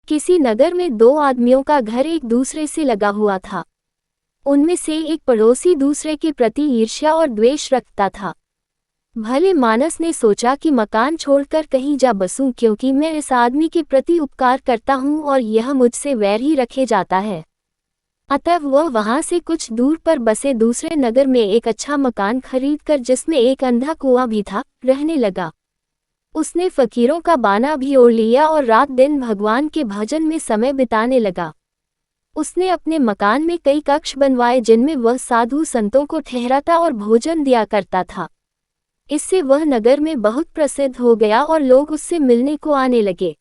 किसी नगर में दो आदमियों का घर एक दूसरे से लगा हुआ था। उनमें से एक पड़ोसी दूसरे के प्रति ईर्ष्या और द्वेष रखता था। भले मानस ने सोचा कि मकान छोड़कर कहीं जा बसूं, क्योंकि मैं इस आदमी के प्रति उपकार करता हूं और यह मुझसे वैर ही रखे जाता है। अतः वह वहां से कुछ दूर पर बसे दूसरे नगर में एक अच्छा मकान खरीदकर, जिसमें एक अंधा कुआं भी था, रहने लगा। उसने फकीरों का बाना भी ओढ़ लिया और रात दिन भगवान के भजन में समय बिताने लगा। उसने अपने मकान में कई कक्ष बनवाए, जिनमें वह साधु संतों को ठहराता और भोजन दिया करता था। इससे वह नगर में बहुत प्रसिद्ध हो गया और लोग उससे मिलने को आने लगे।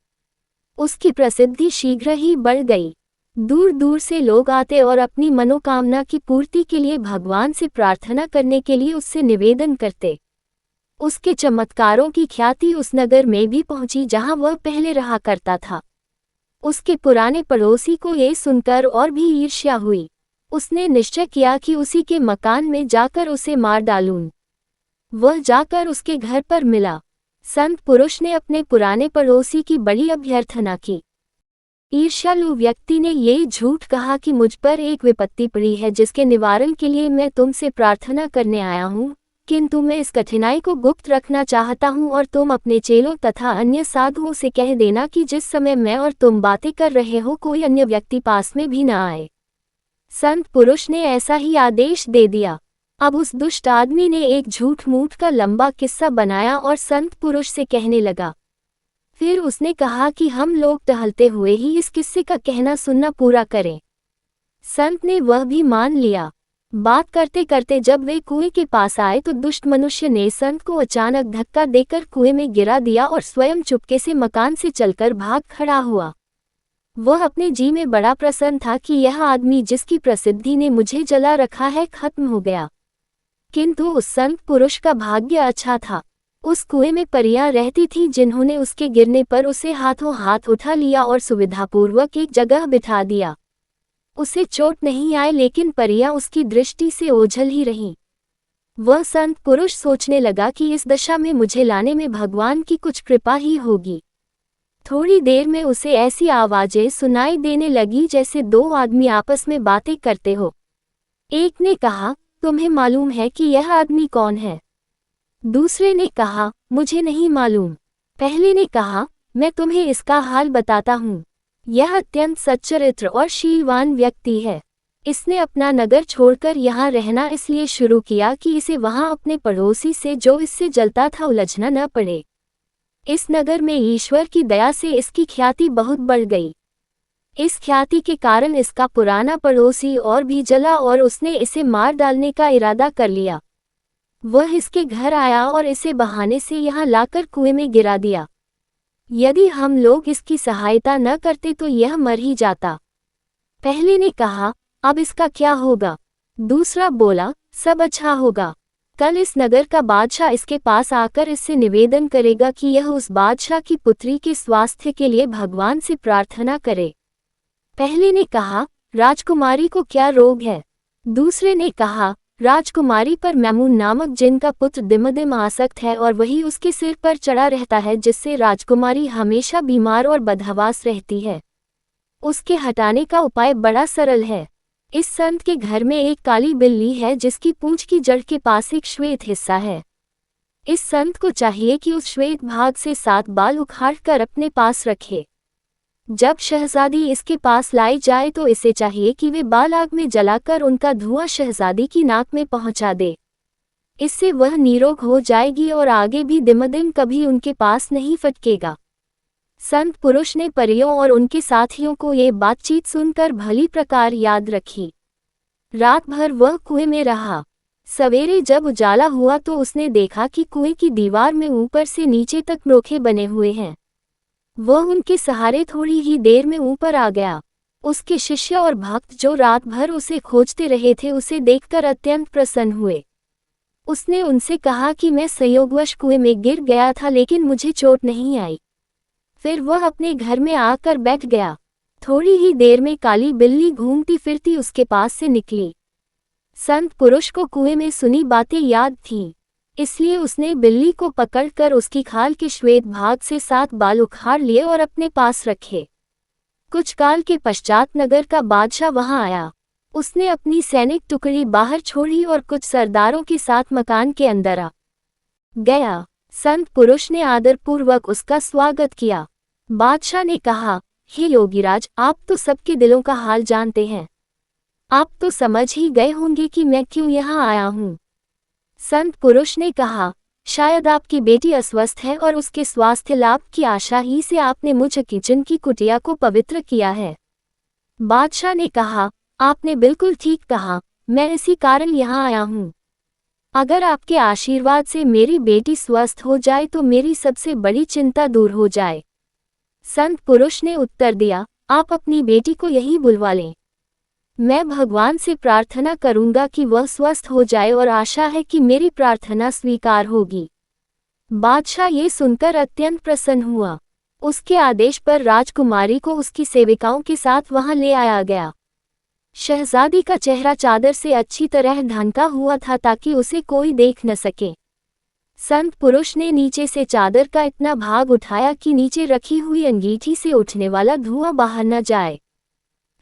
उसकी प्रसिद्धि शीघ्र ही बढ़ गई। दूर दूर से लोग आते और अपनी मनोकामना की पूर्ति के लिए भगवान से प्रार्थना करने के लिए उससे निवेदन करते। उसके चमत्कारों की ख्याति उस नगर में भी पहुंची जहां वह पहले रहा करता था। उसके पुराने पड़ोसी को ये सुनकर और भी ईर्ष्या हुई। उसने निश्चय किया कि उसी के मकान में जाकर उसे मार डालूं। वह जाकर उसके घर पर मिला। संत पुरुष ने अपने पुराने पड़ोसी की बड़ी अभ्यर्थना की। ईर्ष्यालु व्यक्ति ने ये झूठ कहा कि मुझ पर एक विपत्ति पड़ी है, जिसके निवारण के लिए मैं तुमसे प्रार्थना करने आया हूँ, किंतु मैं इस कठिनाई को गुप्त रखना चाहता हूँ और तुम अपने चेलों तथा अन्य साधुओं से कह देना कि जिस समय मैं और तुम बातें कर रहे हो, कोई अन्य व्यक्ति पास में भी न आए। संत पुरुष ने ऐसा ही आदेश दे दिया। अब उस दुष्ट आदमी ने एक झूठ मूठ का लंबा किस्सा बनाया और संत पुरुष से कहने लगा। फिर उसने कहा कि हम लोग टहलते हुए ही इस किस्से का कहना सुनना पूरा करें। संत ने वह भी मान लिया। बात करते करते जब वे कुएं के पास आए तो दुष्ट मनुष्य ने संत को अचानक धक्का देकर कुएं में गिरा दिया और स्वयं चुपके से मकान से चलकर भाग खड़ा हुआ। वह अपने जी में बड़ा प्रसन्न था कि यह आदमी जिसकी प्रसिद्धि ने मुझे जला रखा है, खत्म हो गया। किंतु उस संत पुरुष का भाग्य अच्छा था। उस कुएं में परियां रहती थीं, जिन्होंने उसके गिरने पर उसे हाथों हाथ उठा लिया और सुविधापूर्वक एक जगह बिठा दिया। उसे चोट नहीं आई, लेकिन परियां उसकी दृष्टि से ओझल ही रहीं। वह संत पुरुष सोचने लगा कि इस दशा में मुझे लाने में भगवान की कुछ कृपा ही होगी। थोड़ी देर में उसे ऐसी आवाजें सुनाई देने लगी जैसे दो आदमी आपस में बातें करते हो। एक ने कहा, तुम्हें मालूम है कि यह आदमी कौन है? दूसरे ने कहा, मुझे नहीं मालूम। पहले ने कहा, मैं तुम्हें इसका हाल बताता हूँ। यह अत्यंत सच्चरित्र और शीलवान व्यक्ति है। इसने अपना नगर छोड़कर यहाँ रहना इसलिए शुरू किया कि इसे वहाँ अपने पड़ोसी से जो इससे जलता था उलझना न पड़े। इस नगर में ईश्वर की दया से इसकी ख्याति बहुत बढ़ गई। इस ख्याति के कारण इसका पुराना पड़ोसी और भी जला और उसने इसे मार डालने का इरादा कर लिया। वह इसके घर आया और इसे बहाने से यहाँ लाकर कुएं में गिरा दिया। यदि हम लोग इसकी सहायता न करते तो यह मर ही जाता। पहले ने कहा, अब इसका क्या होगा? दूसरा बोला, सब अच्छा होगा। कल इस नगर का बादशाह इसके पास आकर इससे निवेदन करेगा कि यह उस बादशाह की पुत्री के स्वास्थ्य के लिए भगवान से प्रार्थना करे। पहले ने कहा, राजकुमारी को क्या रोग है? दूसरे ने कहा, राजकुमारी पर मैमून नामक जिन का पुत्र दिमदिम आसक्त है और वही उसके सिर पर चढ़ा रहता है, जिससे राजकुमारी हमेशा बीमार और बदहवास रहती है। उसके हटाने का उपाय बड़ा सरल है। इस संत के घर में एक काली बिल्ली है, जिसकी पूंछ की जड़ के पास एक श्वेत हिस्सा है। इस संत को चाहिए कि उस श्वेत भाग से 7 बाल उखाड़कर अपने पास रखे। जब शहजादी इसके पास लाई जाए तो इसे चाहिए कि वे बाल आग में जलाकर उनका धुआं शहजादी की नाक में पहुंचा दे। इससे वह निरोग हो जाएगी और आगे भी दिमदिम कभी उनके पास नहीं फटकेगा। संत पुरुष ने परियों और उनके साथियों को ये बातचीत सुनकर भली प्रकार याद रखी। रात भर वह कुएं में रहा। सवेरे जब उजाला हुआ तो उसने देखा कि कुएं की दीवार में ऊपर से नीचे तक नोखे बने हुए हैं। वह उनके सहारे थोड़ी ही देर में ऊपर आ गया। उसके शिष्य और भक्त जो रात भर उसे खोजते रहे थे, उसे देखकर अत्यंत प्रसन्न हुए। उसने उनसे कहा कि मैं संयोगवश कुएं में गिर गया था, लेकिन मुझे चोट नहीं आई। फिर वह अपने घर में आकर बैठ गया। थोड़ी ही देर में काली बिल्ली घूमती फिरती उसके पास से निकली। संत पुरुष को कुएं में सुनी बातें याद थीं, इसलिए उसने बिल्ली को पकड़कर उसकी खाल के श्वेत भाग से 7 बाल उखाड़ लिए और अपने पास रखे। कुछ काल के पश्चात नगर का बादशाह वहां आया। उसने अपनी सैनिक टुकड़ी बाहर छोड़ी और कुछ सरदारों के साथ मकान के अंदर आ गया। संत पुरुष ने आदरपूर्वक उसका स्वागत किया। बादशाह ने कहा, हे योगीराज, आप तो सबके दिलों का हाल जानते हैं। आप तो समझ ही गए होंगे कि मैं क्यों यहाँ आया हूँ। संत पुरुष ने कहा, शायद आपकी बेटी अस्वस्थ है और उसके स्वास्थ्य लाभ की आशा ही से आपने मुझ किचन की कुटिया को पवित्र किया है। बादशाह ने कहा, आपने बिल्कुल ठीक कहा, मैं इसी कारण यहाँ आया हूँ। अगर आपके आशीर्वाद से मेरी बेटी स्वस्थ हो जाए तो मेरी सबसे बड़ी चिंता दूर हो जाए। संत पुरुष ने उत्तर दिया, आप अपनी बेटी को यहीं बुलवा लें। मैं भगवान से प्रार्थना करूंगा कि वह स्वस्थ हो जाए और आशा है कि मेरी प्रार्थना स्वीकार होगी। बादशाह ये सुनकर अत्यंत प्रसन्न हुआ। उसके आदेश पर राजकुमारी को उसकी सेविकाओं के साथ वहां ले आया गया। शहजादी का चेहरा चादर से अच्छी तरह ढंका हुआ था ताकि उसे कोई देख न सके। संत पुरुष ने नीचे से चादर का इतना भाग उठाया कि नीचे रखी हुई अंगीठी से उठने वाला धुआं बाहर न जाए।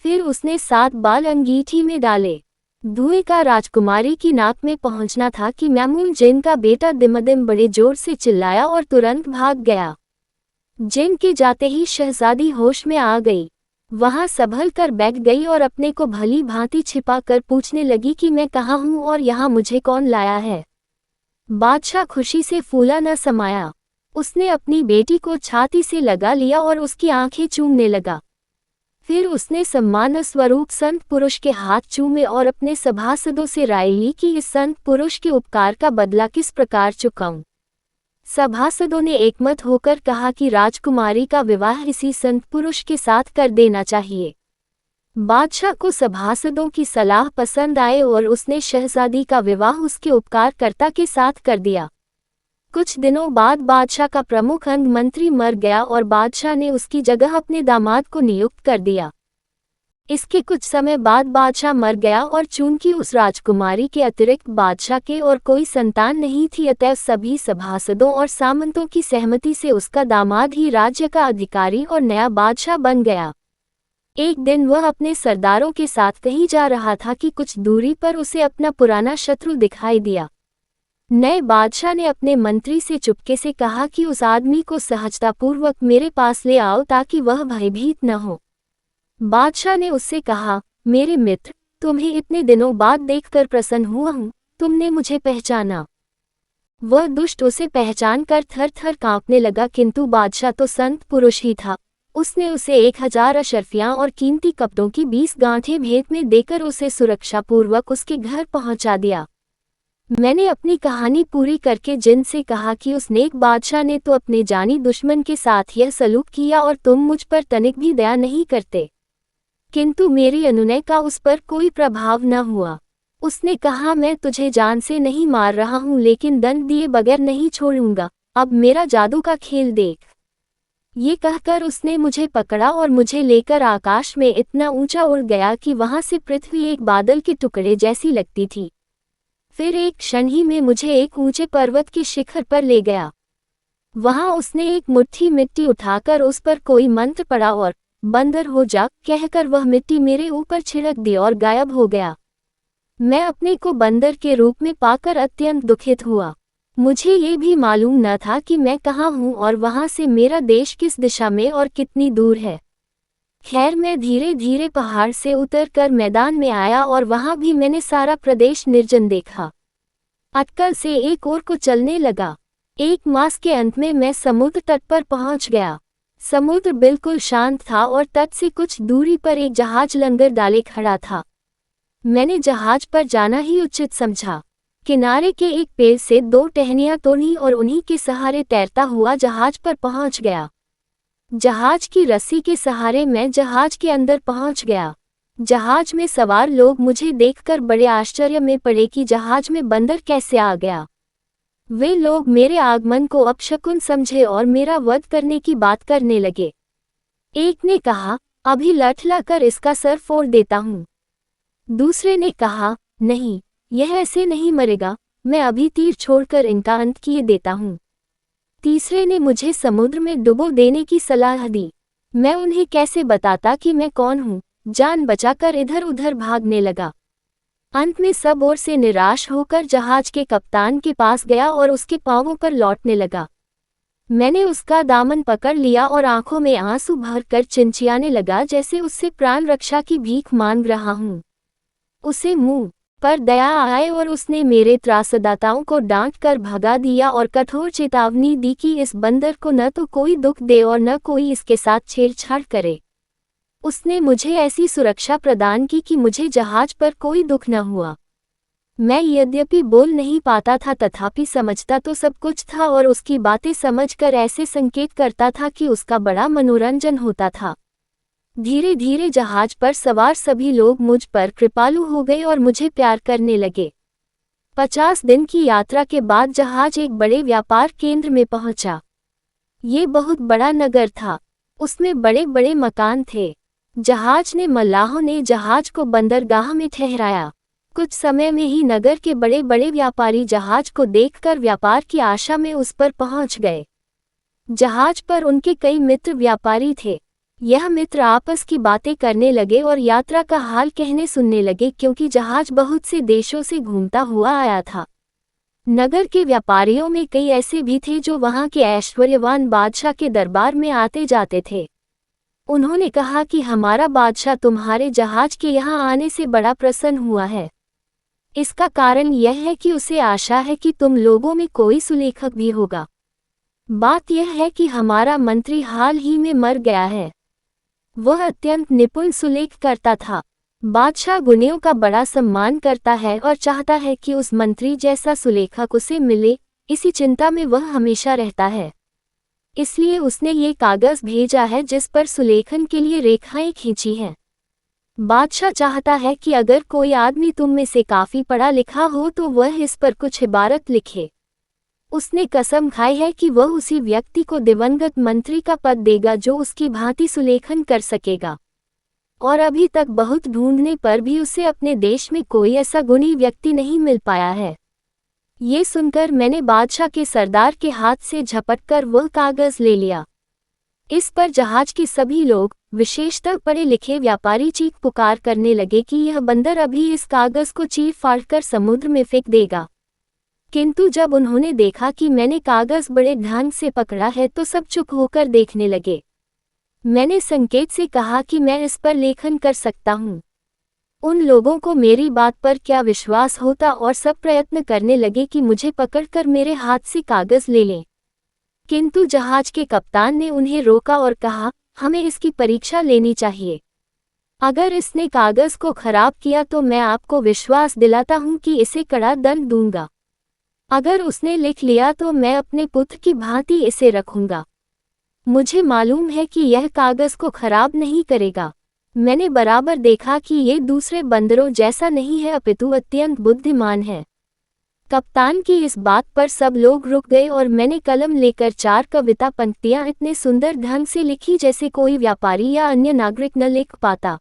फिर उसने 7 बाल अंगीठी में डाले। धुएं का राजकुमारी की नाक में पहुंचना था कि मैमून जिन का बेटा दिमदिम बड़े जोर से चिल्लाया और तुरंत भाग गया। जिन के जाते ही शहजादी होश में आ गई। वहां संभल कर बैठ गई और अपने को भली भांति छिपा कर पूछने लगी कि मैं कहाँ हूँ और यहाँ मुझे कौन लाया है। बादशाह खुशी से फूला न समाया। उसने अपनी बेटी को छाती से लगा लिया और उसकी आंखें चूमने लगा। फिर उसने सम्मान स्वरूप संत पुरुष के हाथ चूमे और अपने सभासदों से राय ली कि इस संत पुरुष के उपकार का बदला किस प्रकार चुकाऊं। सभासदों ने एकमत होकर कहा कि राजकुमारी का विवाह इसी संत पुरुष के साथ कर देना चाहिए। बादशाह को सभासदों की सलाह पसंद आए और उसने शहजादी का विवाह उसके उपकारकर्ता के साथ कर दिया। कुछ दिनों बाद बादशाह का प्रमुख अंग मंत्री मर गया और बादशाह ने उसकी जगह अपने दामाद को नियुक्त कर दिया। इसके कुछ समय बाद बादशाह मर गया और चूंकि उस राजकुमारी के अतिरिक्त बादशाह के और कोई संतान नहीं थी, अतएव सभी सभासदों और सामंतों की सहमति से उसका दामाद ही राज्य का अधिकारी और नया बादशाह बन गया। एक दिन वह अपने सरदारों के साथ कहीं जा रहा था कि कुछ दूरी पर उसे अपना पुराना शत्रु दिखाई दिया। नए बादशाह ने अपने मंत्री से चुपके से कहा कि उस आदमी को सहजतापूर्वक मेरे पास ले आओ ताकि वह भयभीत न हो। बादशाह ने उससे कहा, मेरे मित्र, तुम्हें इतने दिनों बाद देखकर प्रसन्न हुआ हूँ, तुमने मुझे पहचाना। वह दुष्ट उसे पहचान कर थर थर कांपने लगा, किंतु बादशाह तो संत पुरुष ही था। उसने उसे 1000 अशर्फियां और कीमती कपड़ों की 20 गांठें भेंट में देकर उसे सुरक्षापूर्वक उसके घर पहुंचा दिया। मैंने अपनी कहानी पूरी करके जिन से कहा कि उस नेक बादशाह ने तो अपने जानी दुश्मन के साथ यह सलूक किया और तुम मुझ पर तनिक भी दया नहीं करते, किंतु मेरी अनुनय का उस पर कोई प्रभाव न हुआ। उसने कहा, मैं तुझे जान से नहीं मार रहा हूँ लेकिन दंड दिए बगैर नहीं छोड़ूंगा, अब मेरा जादू का खेल देख। ये कहकर उसने मुझे पकड़ा और मुझे लेकर आकाश में इतना ऊंचा उड़ गया कि वहां से पृथ्वी एक बादल के टुकड़े जैसी लगती थी। फिर एक क्षण ही में मुझे एक ऊंचे पर्वत के शिखर पर ले गया। वहां उसने एक मुट्ठी मिट्टी उठाकर उस पर कोई मंत्र पढ़ा और बंदर हो जा कहकर वह मिट्टी मेरे ऊपर छिड़क दी और गायब हो गया। मैं अपने को बंदर के रूप में पाकर अत्यंत दुखित हुआ। मुझे ये भी मालूम न था कि मैं कहाँ हूँ और वहां से मेरा देश किस दिशा में और कितनी दूर है। खैर, मैं धीरे धीरे पहाड़ से उतरकर मैदान में आया और वहां भी मैंने सारा प्रदेश निर्जन देखा। अटकल से एक ओर को चलने लगा। 1 मास के अंत में मैं समुद्र तट पर पहुंच गया। समुद्र बिल्कुल शांत था और तट से कुछ दूरी पर एक जहाज लंगर डाले खड़ा था। मैंने जहाज पर जाना ही उचित समझा। किनारे के एक पेड़ से 2 टहनियां तोड़ी और उन्हीं के सहारे तैरता हुआ जहाज पर पहुंच गया। जहाज की रस्सी के सहारे मैं जहाज के अंदर पहुंच गया। जहाज में सवार लोग मुझे देखकर बड़े आश्चर्य में पड़े कि जहाज में बंदर कैसे आ गया। वे लोग मेरे आगमन को अपशकुन समझे और मेरा वध करने की बात करने लगे। एक ने कहा, अभी लठला कर इसका सर फोड़ देता हूँ। दूसरे ने कहा, नहीं, यह ऐसे नहीं मरेगा, मैं अभी तीर छोड़कर इनका अंत किए देता हूँ। तीसरे ने मुझे समुद्र में डुबो देने की सलाह दी। मैं उन्हें कैसे बताता कि मैं कौन हूँ। जान बचाकर इधर उधर भागने लगा। अंत में सब ओर से निराश होकर जहाज के कप्तान के पास गया और उसके पांवों पर लौटने लगा। मैंने उसका दामन पकड़ लिया और आंखों में आंसू भरकर चिंचियाने लगा, जैसे उससे प्राण रक्षा की भीख मांग रहा हूँ। उसे मुंह पर दया आए और उसने मेरे त्रासदाताओं को डांट कर भगा दिया और कठोर चेतावनी दी कि इस बंदर को न तो कोई दुख दे और न कोई इसके साथ छेड़छाड़ करे। उसने मुझे ऐसी सुरक्षा प्रदान की कि मुझे जहाज पर कोई दुख न हुआ। मैं यद्यपि बोल नहीं पाता था तथापि समझता तो सब कुछ था और उसकी बातें समझकर ऐसे संकेत करता था कि उसका बड़ा मनोरंजन होता था। धीरे धीरे जहाज पर सवार सभी लोग मुझ पर कृपालु हो गए और मुझे प्यार करने लगे। 50 दिन की यात्रा के बाद जहाज एक बड़े व्यापार केंद्र में पहुंचा। ये बहुत बड़ा नगर था। उसमें बड़े बड़े मकान थे। जहाज ने मल्लाहों ने जहाज को बंदरगाह में ठहराया। कुछ समय में ही नगर के बड़े बड़े व्यापारी जहाज को देखकर व्यापार की आशा में उस पर पहुंच गए। जहाज पर उनके कई मित्र व्यापारी थे। यह मित्र आपस की बातें करने लगे और यात्रा का हाल कहने सुनने लगे, क्योंकि जहाज बहुत से देशों से घूमता हुआ आया था। नगर के व्यापारियों में कई ऐसे भी थे जो वहां के ऐश्वर्यवान बादशाह के दरबार में आते जाते थे। उन्होंने कहा कि हमारा बादशाह तुम्हारे जहाज के यहाँ आने से बड़ा प्रसन्न हुआ है। इसका कारण यह है कि उसे आशा है कि तुम लोगों में कोई सुलेखक भी होगा। बात यह है कि हमारा मंत्री हाल ही में मर गया है। वह अत्यंत निपुण सुलेख करता था। बादशाह गुणियों का बड़ा सम्मान करता है और चाहता है कि उस मंत्री जैसा सुलेखक उसे मिले। इसी चिंता में वह हमेशा रहता है। इसलिए उसने ये कागज भेजा है जिस पर सुलेखन के लिए रेखाएं खींची हैं। बादशाह चाहता है कि अगर कोई आदमी तुम में से काफी पढ़ा लिखा हो तो वह इस पर कुछ इबारत लिखे। उसने कसम खाई है कि वह उसी व्यक्ति को दिवंगत मंत्री का पद देगा जो उसकी भांति सुलेखन कर सकेगा। और अभी तक बहुत ढूंढने पर भी उसे अपने देश में कोई ऐसा गुणी व्यक्ति नहीं मिल पाया है। ये सुनकर मैंने बादशाह के सरदार के हाथ से झपटकर वह कागज ले लिया। इस पर जहाज के सभी लोग, विशेषतः पढ़े लिखे व्यापारी, चीख पुकार करने लगे कि यह बंदर अभी इस कागज को चीर फाड़कर समुद्र में फेंक देगा। किंतु जब उन्होंने देखा कि मैंने कागज बड़े ढंग से पकड़ा है तो सब चुप होकर देखने लगे। मैंने संकेत से कहा कि मैं इस पर लेखन कर सकता हूँ। उन लोगों को मेरी बात पर क्या विश्वास होता और सब प्रयत्न करने लगे कि मुझे पकड़कर मेरे हाथ से कागज ले लें। किंतु जहाज के कप्तान ने उन्हें रोका और कहा, हमें इसकी परीक्षा लेनी चाहिए। अगर इसने कागज को खराब किया तो मैं आपको विश्वास दिलाता हूँ कि इसे कड़ा दंड दूंगा। अगर उसने लिख लिया तो मैं अपने पुत्र की भांति इसे रखूंगा। मुझे मालूम है कि यह कागज को खराब नहीं करेगा। मैंने बराबर देखा कि ये दूसरे बंदरों जैसा नहीं है अपितु अत्यंत बुद्धिमान है। कप्तान की इस बात पर सब लोग रुक गए और मैंने कलम लेकर 4 कविता पंक्तियां इतने सुंदर ढंग से लिखी जैसे कोई व्यापारी या अन्य नागरिक न लिख पाता।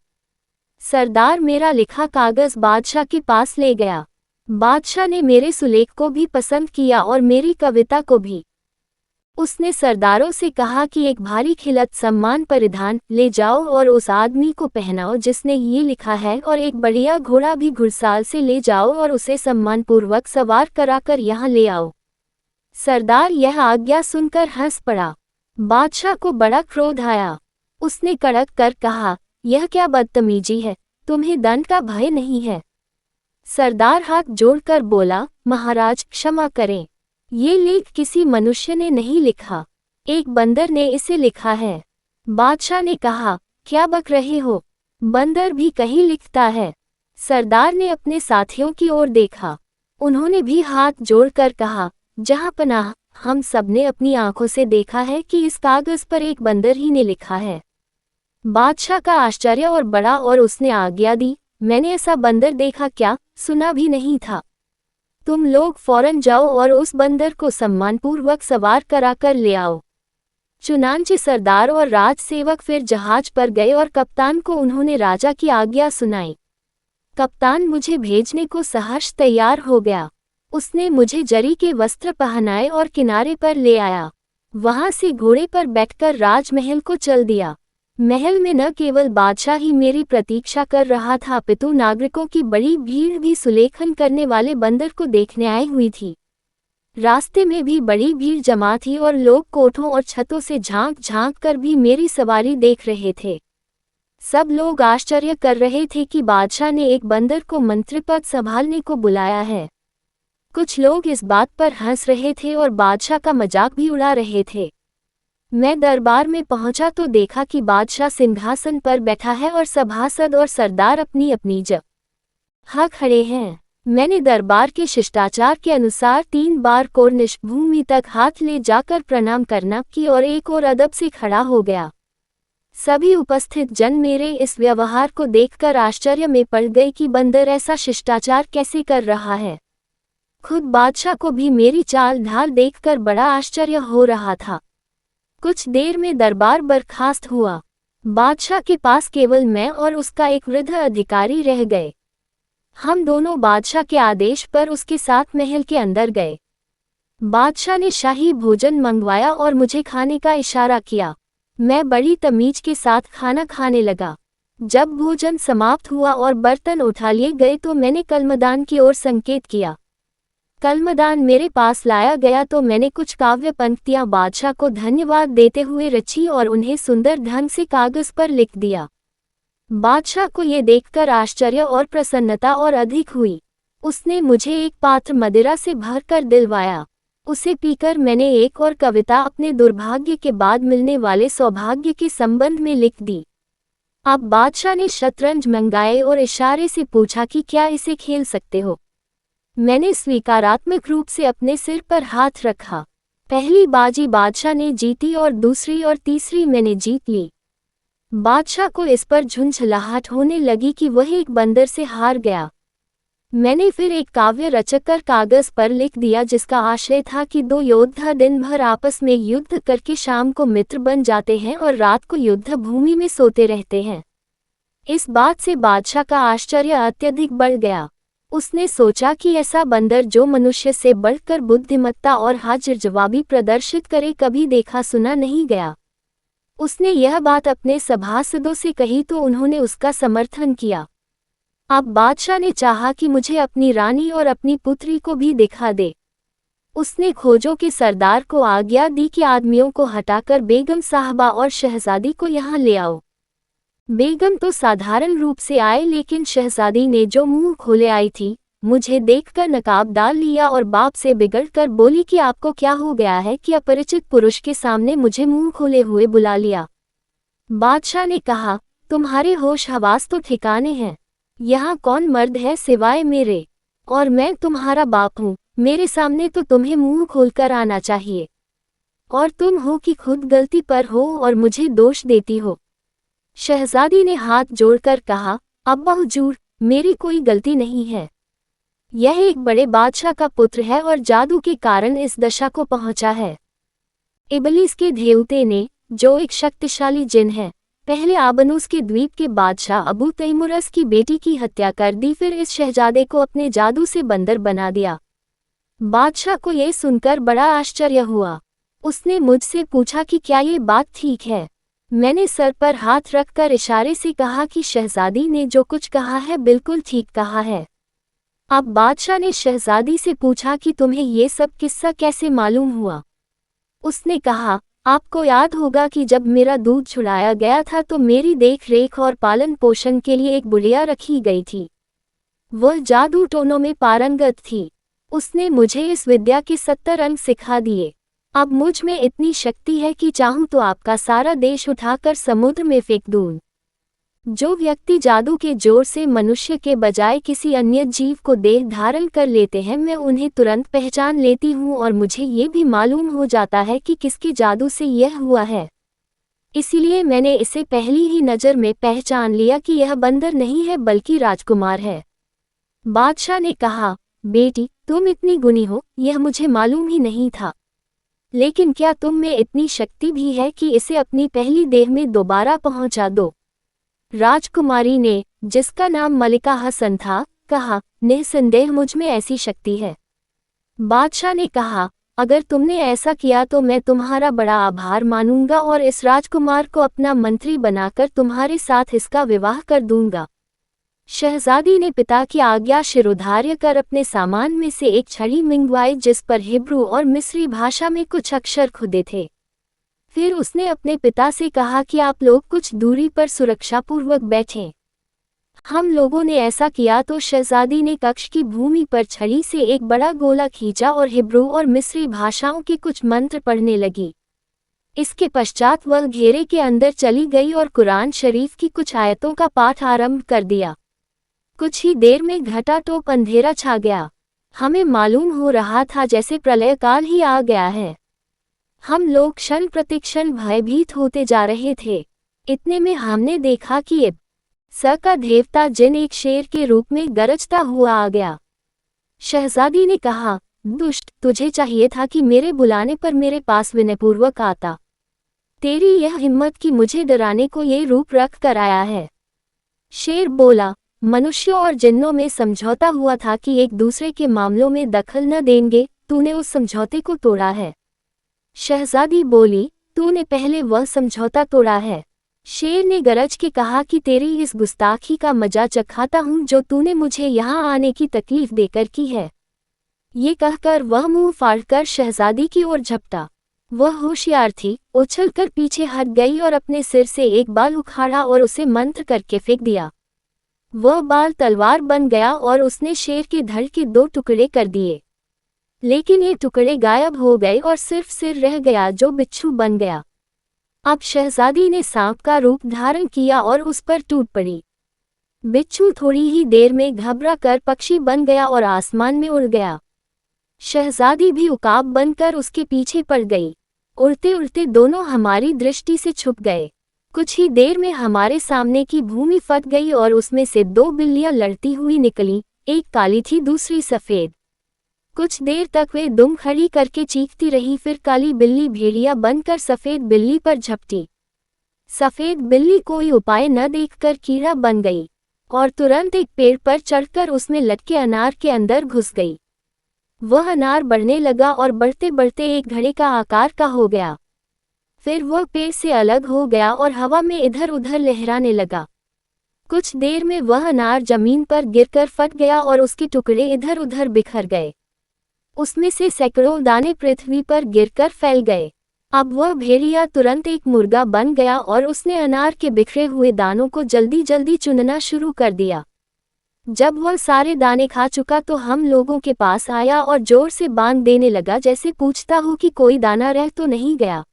सरदार मेरा लिखा कागज बादशाह के पास ले गया। बादशाह ने मेरे सुलेख को भी पसंद किया और मेरी कविता को भी। उसने सरदारों से कहा कि एक भारी खिलत सम्मान परिधान ले जाओ और उस आदमी को पहनाओ जिसने ये लिखा है, और एक बढ़िया घोड़ा भी घुड़साल से ले जाओ और उसे सम्मानपूर्वक सवार कराकर यहाँ ले आओ। सरदार यह आज्ञा सुनकर हंस पड़ा। बादशाह को बड़ा क्रोध आया। उसने कड़क कर कहा, यह क्या बदतमीजी है, तुम्हें दंड का भय नहीं है। सरदार हाथ जोड़कर बोला, महाराज क्षमा करें, ये लेख किसी मनुष्य ने नहीं लिखा, एक बंदर ने इसे लिखा है। बादशाह ने कहा, क्या बक रहे हो, बंदर भी कहीं लिखता है। सरदार ने अपने साथियों की ओर देखा। उन्होंने भी हाथ जोड़कर कहा, जहां पनाह, हम सबने अपनी आंखों से देखा है कि इस कागज पर एक बंदर ही ने लिखा है। बादशाह का आश्चर्य और बड़ा और उसने आज्ञा दी, मैंने ऐसा बंदर देखा क्या, सुना भी नहीं था। तुम लोग फौरन जाओ और उस बंदर को सम्मानपूर्वक सवार कराकर ले आओ। चुनांचे सरदार और राजसेवक फिर जहाज पर गए और कप्तान को उन्होंने राजा की आज्ञा सुनाई। कप्तान मुझे भेजने को सहर्ष तैयार हो गया। उसने मुझे जरी के वस्त्र पहनाए और किनारे पर ले आया। वहां से घोड़े पर बैठकर राजमहल को चल दिया। महल में न केवल बादशाह ही मेरी प्रतीक्षा कर रहा था, अपितु नागरिकों की बड़ी भीड़ भी सुलेखन करने वाले बंदर को देखने आई हुई थी। रास्ते में भी बड़ी भीड़ जमा थी और लोग कोठों और छतों से झांक झांक कर भी मेरी सवारी देख रहे थे। सब लोग आश्चर्य कर रहे थे कि बादशाह ने एक बंदर को मंत्रिपद संभालने को बुलाया है। कुछ लोग इस बात पर हंस रहे थे और बादशाह का मजाक भी उड़ा रहे थे। मैं दरबार में पहुंचा तो देखा कि बादशाह सिंहासन पर बैठा है और सभासद और सरदार अपनी अपनी जगह खड़े हैं। मैंने दरबार के शिष्टाचार के अनुसार 3 बार कोर्निश भूमि तक हाथ ले जाकर प्रणाम करना की और एक और अदब से खड़ा हो गया। सभी उपस्थित जन मेरे इस व्यवहार को देखकर आश्चर्य में पड़ गए कि बंदर ऐसा शिष्टाचार कैसे कर रहा है। खुद बादशाह को भी मेरी चाल ढाल देखकर बड़ा आश्चर्य हो रहा था। कुछ देर में दरबार बर्खास्त हुआ। बादशाह के पास केवल मैं और उसका एक वृद्ध अधिकारी रह गए। हम दोनों बादशाह के आदेश पर उसके साथ महल के अंदर गए। बादशाह ने शाही भोजन मंगवाया और मुझे खाने का इशारा किया। मैं बड़ी तमीज के साथ खाना खाने लगा। जब भोजन समाप्त हुआ और बर्तन उठा लिए गए तो मैंने कलमदान की ओर संकेत किया। कलमदान मेरे पास लाया गया तो मैंने कुछ काव्य पंक्तियां बादशाह को धन्यवाद देते हुए रची और उन्हें सुंदर ढंग से कागज पर लिख दिया। बादशाह को ये देखकर आश्चर्य और प्रसन्नता और अधिक हुई। उसने मुझे एक पात्र मदिरा से भरकर दिलवाया। उसे पीकर मैंने एक और कविता अपने दुर्भाग्य के बाद मिलने वाले सौभाग्य के संबंध में लिख दी। अब बादशाह ने शतरंज मंगाए और इशारे से पूछा कि क्या इसे खेल सकते हो। मैंने स्वीकारात्मक रूप से अपने सिर पर हाथ रखा। पहली बाजी बादशाह ने जीती और दूसरी और तीसरी मैंने जीत ली। बादशाह को इस पर झुंझलाहट होने लगी कि वह एक बंदर से हार गया। मैंने फिर एक काव्य रचकर कागज पर लिख दिया जिसका आशय था कि 2 योद्धा दिन भर आपस में युद्ध करके शाम को मित्र बन जाते हैं और रात को युद्ध भूमि में सोते रहते हैं। इस बात से बादशाह का आश्चर्य अत्यधिक बढ़ गया। उसने सोचा कि ऐसा बंदर जो मनुष्य से बढ़कर बुद्धिमत्ता और हाजिर जवाबी प्रदर्शित करे कभी देखा सुना नहीं गया। उसने यह बात अपने सभासदों से कही तो उन्होंने उसका समर्थन किया। अब बादशाह ने चाहा कि मुझे अपनी रानी और अपनी पुत्री को भी दिखा दे। उसने खोजों के सरदार को आज्ञा दी कि आदमियों को हटाकर बेगम साहबा और शहजादी को यहाँ ले आओ। बेगम तो साधारण रूप से आए लेकिन शहजादी ने जो मुंह खोले आई थी, मुझे देखकर नकाब डाल लिया और बाप से बिगड़कर बोली कि आपको क्या हो गया है कि अपरिचित पुरुष के सामने मुझे मुंह खोले हुए बुला लिया। बादशाह ने कहा, तुम्हारे होश हवास तो ठिकाने हैं। यहाँ कौन मर्द है सिवाय मेरे, और मैं तुम्हारा बाप हूँ। मेरे सामने तो तुम्हें मुंह खोलकर आना चाहिए, और तुम हो कि खुद गलती पर हो और मुझे दोष देती हो। शहजादी ने हाथ जोड़कर कहा, अब्बा हुजूर, मेरी कोई गलती नहीं है। यह एक बड़े बादशाह का पुत्र है और जादू के कारण इस दशा को पहुंचा है। इबलीस के देवते ने, जो एक शक्तिशाली जिन है, पहले आबनूस के द्वीप के बादशाह अबू तैमुरस की बेटी की हत्या कर दी, फिर इस शहजादे को अपने जादू से बंदर बना दिया। बादशाह को यह सुनकर बड़ा आश्चर्य हुआ। उसने मुझसे पूछा कि क्या ये बात ठीक है। मैंने सर पर हाथ रखकर इशारे से कहा कि शहजादी ने जो कुछ कहा है बिल्कुल ठीक कहा है। अब बादशाह ने शहजादी से पूछा कि तुम्हें ये सब किस्सा कैसे मालूम हुआ। उसने कहा, आपको याद होगा कि जब मेरा दूध छुड़ाया गया था तो मेरी देख रेख और पालन पोषण के लिए एक बुढ़िया रखी गई थी। वह जादू टोनों में पारंगत थी। उसने मुझे इस विद्या के 70 अंग सिखा दिए। अब मुझ में इतनी शक्ति है कि चाहूं तो आपका सारा देश उठाकर समुद्र में फेंक दूं। जो व्यक्ति जादू के जोर से मनुष्य के बजाय किसी अन्य जीव को देह धारण कर लेते हैं, मैं उन्हें तुरंत पहचान लेती हूँ और मुझे ये भी मालूम हो जाता है कि किसके जादू से यह हुआ है। इसीलिए मैंने इसे पहली ही नज़र में पहचान लिया कि यह बंदर नहीं है बल्कि राजकुमार है। बादशाह ने कहा, बेटी, तुम इतनी गुणी हो, यह मुझे मालूम ही नहीं था। लेकिन क्या तुम में इतनी शक्ति भी है कि इसे अपनी पहली देह में दोबारा पहुंचा दो? राजकुमारी ने, जिसका नाम मलिका हसन था, कहा, निस्संदेह मुझ में ऐसी शक्ति है। बादशाह ने कहा, अगर तुमने ऐसा किया तो मैं तुम्हारा बड़ा आभार मानूंगा और इस राजकुमार को अपना मंत्री बनाकर तुम्हारे साथ इसका विवाह कर दूंगा। शहजादी ने पिता की आज्ञा शिरोधार्य कर अपने सामान में से एक छड़ी मंगवाई जिस पर हिब्रू और मिस्री भाषा में कुछ अक्षर खुदे थे। फिर उसने अपने पिता से कहा कि आप लोग कुछ दूरी पर सुरक्षापूर्वक बैठें। हम लोगों ने ऐसा किया तो शहजादी ने कक्ष की भूमि पर छड़ी से एक बड़ा गोला खींचा और हिब्रू और मिस्री भाषाओं के कुछ मंत्र पढ़ने लगी। इसके पश्चात वह घेरे के अंदर चली गई और कुरान शरीफ की कुछ आयतों का पाठ आरंभ कर दिया। कुछ ही देर में घटाटोप अंधेरा छा गया। हमें मालूम हो रहा था जैसे प्रलय काल ही आ गया है। हम लोग क्षण प्रतिक्षण भयभीत होते जा रहे थे। इतने में हमने देखा कि स का देवता जिन एक शेर के रूप में गरजता हुआ आ गया। शहजादी ने कहा, दुष्ट, तुझे चाहिए था कि मेरे बुलाने पर मेरे पास विनयपूर्वक आता। तेरी यह हिम्मत कि मुझे डराने को ये रूप रख कर आया है। शेर बोला, मनुष्यों और जिन्नों में समझौता हुआ था कि एक दूसरे के मामलों में दखल न देंगे, तूने उस समझौते को तोड़ा है। शहजादी बोली, तूने पहले वह समझौता तोड़ा है। शेर ने गरज के कहा कि तेरी इस गुस्ताखी का मजा चखाता हूँ जो तूने मुझे यहाँ आने की तकलीफ देकर की है। ये कहकर वह मुंह फाड़कर शहजादी की ओर झपटा। वह होशियार थी, उछलकर पीछे हट गई और अपने सिर से एक बाल उखाड़ा और उसे मंत्र करके फेंक दिया। वह बाल तलवार बन गया और उसने शेर के धड़ के 2 टुकड़े कर दिए। लेकिन ये टुकड़े गायब हो गए और सिर्फ सिर रह गया जो बिच्छू बन गया। अब शहजादी ने सांप का रूप धारण किया और उस पर टूट पड़ी। बिच्छू थोड़ी ही देर में घबरा कर पक्षी बन गया और आसमान में उड़ गया। शहजादी भी उकाब बनकर उसके पीछे पड़ गई। उड़ते उड़ते दोनों हमारी दृष्टि से छुप गए। कुछ ही देर में हमारे सामने की भूमि फट गई और उसमें से 2 बिल्लियां लड़ती हुई निकलीं, एक काली थी दूसरी सफ़ेद। कुछ देर तक वे दुम खड़ी करके चीखती रही, फिर काली बिल्ली भेड़िया बनकर सफ़ेद बिल्ली पर झपटी। सफ़ेद बिल्ली कोई उपाय न देखकर कीड़ा बन गई और तुरंत एक पेड़ पर चढ़कर उसमें लटके अनार के अंदर घुस गई। वह अनार बढ़ने लगा और बढ़ते बढ़ते एक घड़े का आकार का हो गया। फिर वह पेड़ से अलग हो गया और हवा में इधर उधर लहराने लगा। कुछ देर में वह अनार जमीन पर गिरकर फट गया और उसके टुकड़े इधर उधर बिखर गए। उसमें से सैकड़ों दाने पृथ्वी पर गिरकर फैल गए। अब वह भेड़िया तुरंत एक मुर्गा बन गया और उसने अनार के बिखरे हुए दानों को जल्दी जल्दी चुनना शुरू कर दिया। जब वह सारे दाने खा चुका तो हम लोगों के पास आया और जोर से बांग देने लगा, जैसे पूछता हो कि कोई दाना रह तो नहीं गया।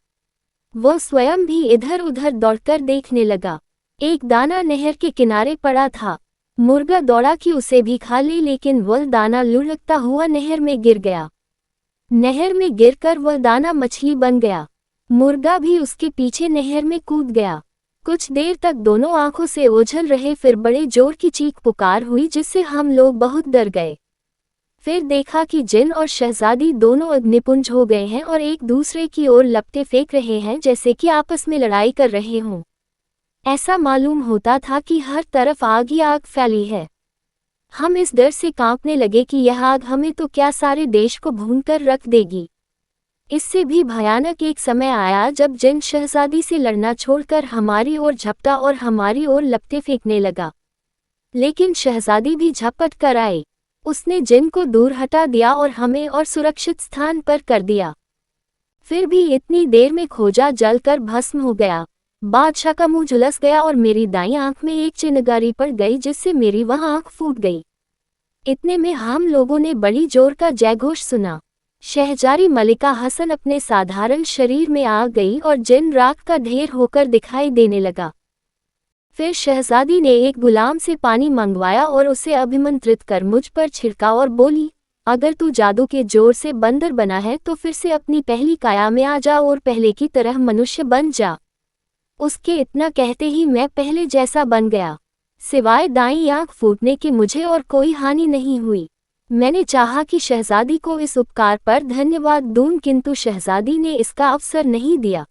वह स्वयं भी इधर उधर दौड़कर देखने लगा। एक दाना नहर के किनारे पड़ा था। मुर्गा दौड़ा कि उसे भी खा ले, लेकिन वह दाना लुढ़कता हुआ नहर में गिर गया। नहर में गिरकर वह दाना मछली बन गया। मुर्गा भी उसके पीछे नहर में कूद गया। कुछ देर तक दोनों आंखों से ओझल रहे, फिर बड़े जोर की चीख पुकार हुई जिससे हम लोग बहुत डर गए। फिर देखा कि जिन और शहजादी दोनों अग्निपुंज हो गए हैं और एक दूसरे की ओर लपटें फेंक रहे हैं जैसे कि आपस में लड़ाई कर रहे हों। ऐसा मालूम होता था कि हर तरफ आग ही आग फैली है। हम इस डर से कांपने लगे कि यह आग हमें तो क्या सारे देश को भूनकर रख देगी। इससे भी भयानक एक समय आया जब जिन शहजादी से लड़ना छोड़कर हमारी ओर झपटा और हमारी ओर लपटें फेंकने लगा। लेकिन शहजादी भी झपट कर आई। उसने जिन को दूर हटा दिया और हमें और सुरक्षित स्थान पर कर दिया। फिर भी इतनी देर में खोजा जलकर भस्म हो गया। बादशाह का मुंह झुलस गया और मेरी दाईं आंख में एक चिनगारी पड़ गई जिससे मेरी वह आंख फूट गई। इतने में हम लोगों ने बड़ी जोर का जयघोष सुना। शहजादी मलिका हसन अपने साधारण शरीर में आ गई और जिन राख का ढेर होकर दिखाई देने लगा। फिर शहजादी ने एक गुलाम से पानी मंगवाया और उसे अभिमंत्रित कर मुझ पर छिड़का और बोली, अगर तू जादू के जोर से बंदर बना है तो फिर से अपनी पहली काया में आ जा और पहले की तरह मनुष्य बन जा। उसके इतना कहते ही मैं पहले जैसा बन गया। सिवाय दाईं आंख फूटने के मुझे और कोई हानि नहीं हुई। मैंने चाहा कि शहजादी को इस उपकार पर धन्यवाद दूं, किंतु शहजादी ने इसका अवसर नहीं दिया।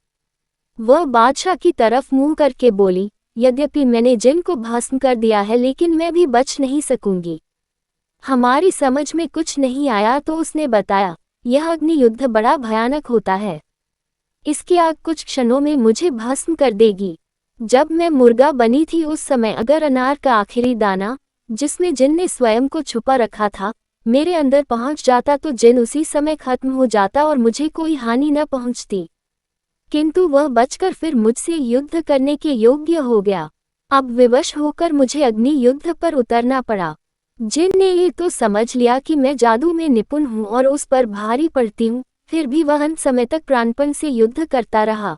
वह बादशाह की तरफ मुंह करके बोली, यद्यपि मैंने जिन को भस्म कर दिया है लेकिन मैं भी बच नहीं सकूंगी। हमारी समझ में कुछ नहीं आया तो उसने बताया, यह अग्नि युद्ध बड़ा भयानक होता है। इसकी आग कुछ क्षणों में मुझे भस्म कर देगी। जब मैं मुर्गा बनी थी उस समय अगर अनार का आखिरी दाना, जिसमें जिन ने स्वयं को छुपा रखा था, मेरे अंदर पहुंच जाता तो जिन उसी समय खत्म हो जाता और मुझे कोई हानि न पहुंचती। किंतु वह बचकर फिर मुझसे युद्ध करने के योग्य हो गया। अब विवश होकर मुझे अग्नि युद्ध पर उतरना पड़ा। जिन ने ये तो समझ लिया कि मैं जादू में निपुण हूँ और उस पर भारी पड़ती हूँ, फिर भी वह अंत समय तक प्राणपण से युद्ध करता रहा।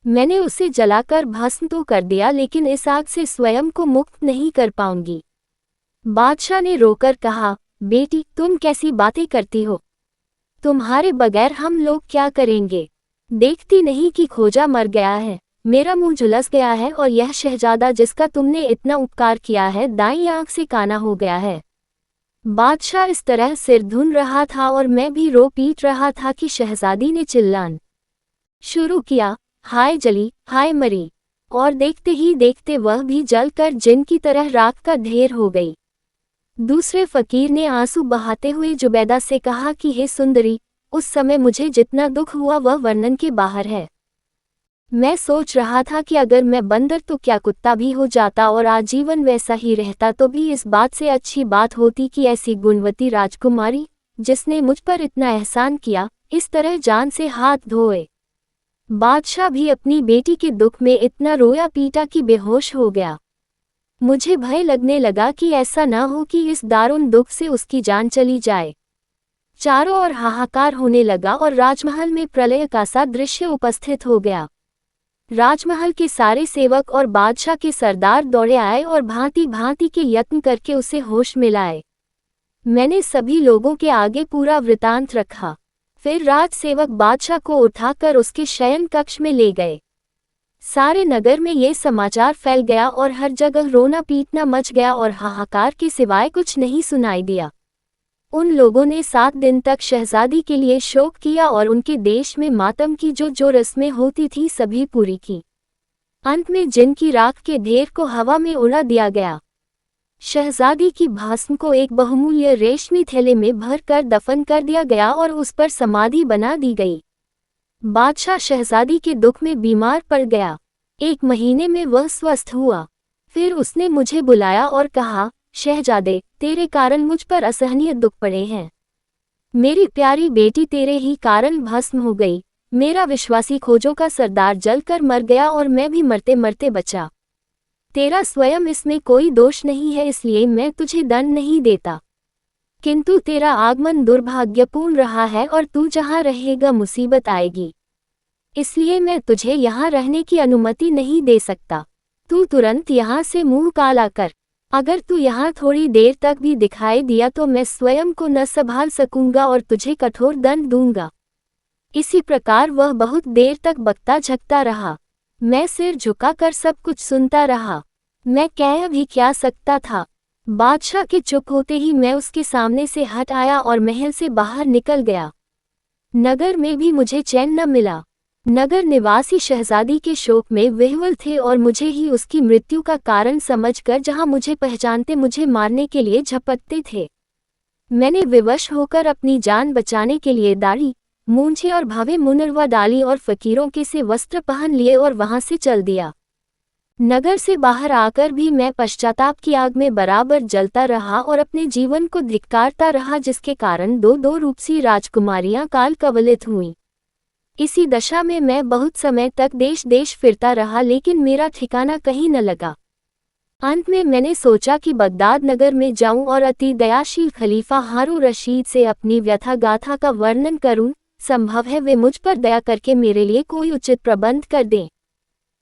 मैंने उसे जलाकर भस्म तो कर दिया, लेकिन इस आग से स्वयं को मुक्त नहीं कर पाऊंगी। बादशाह ने रोकर कहा, बेटी तुम कैसी बातें करती हो? तुम्हारे बगैर हम लोग क्या करेंगे? देखती नहीं कि खोजा मर गया है, मेरा मुंह झुलस गया है और यह शहजादा जिसका तुमने इतना उपकार किया है दाईं आंख से काना हो गया है। बादशाह इस तरह सिर धुन रहा था और मैं भी रो पीट रहा था कि शहजादी ने चिल्लान शुरू किया, हाय जली, हाय मरी। और देखते ही देखते वह भी जलकर जिन की तरह राख का ढेर हो गई। दूसरे फकीर ने आंसू बहाते हुए जुबैदा से कहा कि हे सुंदरी, उस समय मुझे जितना दुख हुआ वह वर्णन के बाहर है। मैं सोच रहा था कि अगर मैं बंदर तो क्या कुत्ता भी हो जाता और आजीवन वैसा ही रहता तो भी इस बात से अच्छी बात होती कि ऐसी गुणवती राजकुमारी, जिसने मुझ पर इतना एहसान किया, इस तरह जान से हाथ धोए। बादशाह भी अपनी बेटी के दुख में इतना रोया पीटा कि बेहोश हो गया। मुझे भय लगने लगा कि ऐसा न हो कि इस दारुण दुख से उसकी जान चली जाए। चारों ओर हाहाकार होने लगा और राजमहल में प्रलय का सा दृश्य उपस्थित हो गया। राजमहल के सारे सेवक और बादशाह के सरदार दौड़े आए और भांति भांति के यत्न करके उसे होश में लाए। मैंने सभी लोगों के आगे पूरा वृतांत रखा। फिर राजसेवक बादशाह को उठाकर उसके शयन कक्ष में ले गए। सारे नगर में ये समाचार फैल गया और हर जगह रोना पीटना मच गया और हाहाकार के सिवाय कुछ नहीं सुनाई दिया। उन लोगों ने 7 दिन तक शहजादी के लिए शोक किया और उनके देश में मातम की जो रस्में होती थी सभी पूरी की। अंत में जिन की राख के ढेर को हवा में उड़ा दिया गया। शहजादी की भस्म को एक बहुमूल्य रेशमी थैले में भर कर दफन कर दिया गया और उस पर समाधि बना दी गई। बादशाह शहजादी के दुख में बीमार पड़ गया। 1 महीने में वह स्वस्थ हुआ। फिर उसने मुझे बुलाया और कहा, शहजादे, तेरे कारण मुझ पर असहनीय दुख पड़े हैं। मेरी प्यारी बेटी तेरे ही कारण भस्म हो गई। मेरा विश्वासी खोजों का सरदार जलकर मर गया और मैं भी मरते मरते बचा। तेरा स्वयं इसमें कोई दोष नहीं है, इसलिए मैं तुझे दंड नहीं देता। किंतु तेरा आगमन दुर्भाग्यपूर्ण रहा है और तू जहाँ रहेगा मुसीबत आएगी। इसलिए मैं तुझे यहाँ रहने की अनुमति नहीं दे सकता। तू तुरंत यहाँ से मुंह काला कर। अगर तू यहाँ थोड़ी देर तक भी दिखाई दिया तो मैं स्वयं को न संभाल सकूंगा और तुझे कठोर दंड दूंगा। इसी प्रकार वह बहुत देर तक बकता झकता रहा। मैं सिर झुकाकर सब कुछ सुनता रहा। मैं कह भी क्या सकता था। बादशाह के चुप होते ही मैं उसके सामने से हट आया और महल से बाहर निकल गया। नगर में भी मुझे चैन न मिला। नगर निवासी शहजादी के शोक में विह्वल थे और मुझे ही उसकी मृत्यु का कारण समझकर जहां मुझे पहचानते मुझे मारने के लिए झपटते थे। मैंने विवश होकर अपनी जान बचाने के लिए दाढ़ी, मूंछें और भव्य मुनरवा डाली और फकीरों के से वस्त्र पहन लिए और वहां से चल दिया। नगर से बाहर आकर भी मैं पश्चाताप की आग में बराबर जलता रहा और अपने जीवन को धिक्कारता रहा, जिसके कारण दो रूपसी राजकुमारियां काल कवलित हुईं। इसी दशा में मैं बहुत समय तक देश देश फिरता रहा, लेकिन मेरा ठिकाना कहीं न लगा। अंत में मैंने सोचा कि बगदाद नगर में जाऊं और अति दयाशील खलीफा हारून रशीद से अपनी व्यथा गाथा का वर्णन करूं। संभव है वे मुझ पर दया करके मेरे लिए कोई उचित प्रबंध कर दें।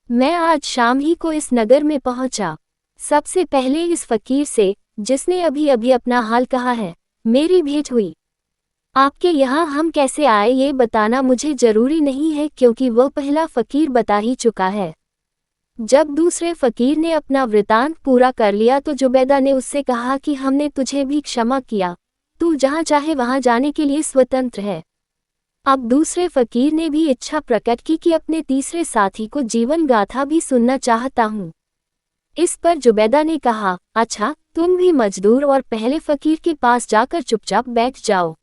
मैं आज शाम ही को इस नगर में पहुंचा। सबसे पहले इस फकीर से, जिसने अभी अभी अपना हाल कहा है, मेरी भेंट हुई। आपके यहाँ हम कैसे आए ये बताना मुझे जरूरी नहीं है, क्योंकि वह पहला फकीर बता ही चुका है। जब दूसरे फकीर ने अपना वृतांत पूरा कर लिया तो जुबैदा ने उससे कहा कि हमने तुझे भी क्षमा किया, तू जहाँ चाहे वहाँ जाने के लिए स्वतंत्र है। अब दूसरे फकीर ने भी इच्छा प्रकट की कि अपने तीसरे साथी को जीवन गाथा भी सुनना चाहता हूँ। इस पर जुबैदा ने कहा, अच्छा, तुम भी मजदूर और पहले फकीर के पास जाकर चुपचाप बैठ जाओ।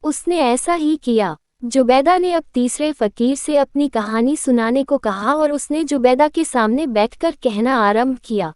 उसने ऐसा ही किया। जुबैदा ने अब तीसरे फकीर से अपनी कहानी सुनाने को कहा और उसने जुबैदा के सामने बैठकर कहना आरंभ किया।